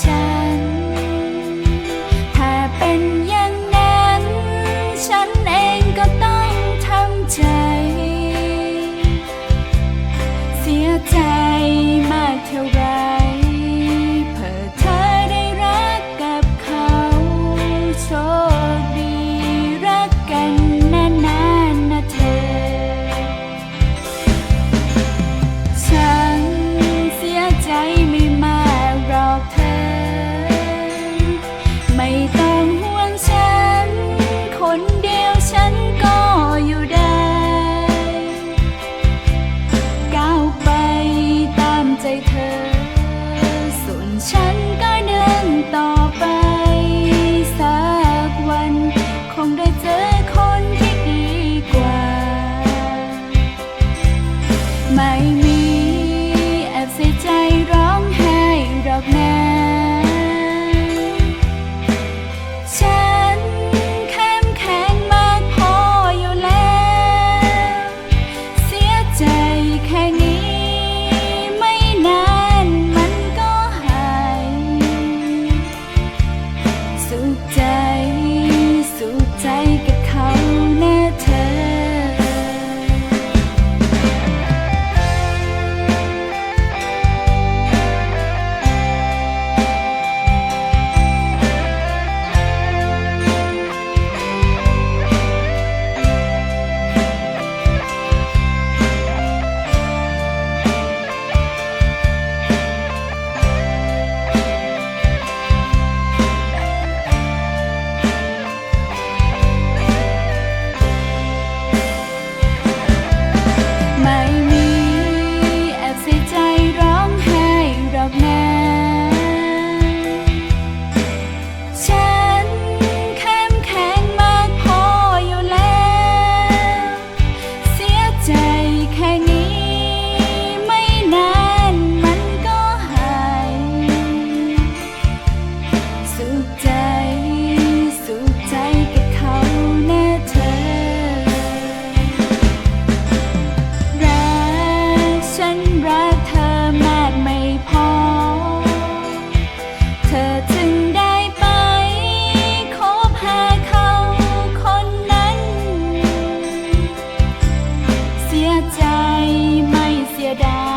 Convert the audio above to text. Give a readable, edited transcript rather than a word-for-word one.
ฉันถ้าเป็นอย่างนั้นฉันเองก็ต้องทำใจเสียใจมากเท่าไรเพื่อเธอได้รักกับเขาโชคดีรักกันนานๆนะเธอฉันเสียใจไม่มากหรอกเธอไม่ต้องห่วงฉันคนเดียวฉันก็อยู่ได้ก้าวไปตามใจเธอส่วนฉันก็เดินต่อไปสักวันคงได้เจอคนที่ดีกว่าไม่มีแอบเสียใจร้องไห้หรอกนะฉันเข้มแข็งมากพออยู่แล้วเสียใจแค่นี้ไม่นานมันก็หายสุขใจสุขใจกับเขานะเธอไม่มีแอบเสียใจร้องไห้หรอกนะฉันเข้มแข็งมากพออยู่แล้วเสียใจแค่นี้ไม่นานมันก็หายสุขใจสุขใจกับเขานะเธอรักฉันรักเธอมากไม่พอเธอจึงได้ไปคบหาเขาคนนั้นเสียใจไม่เสียดาย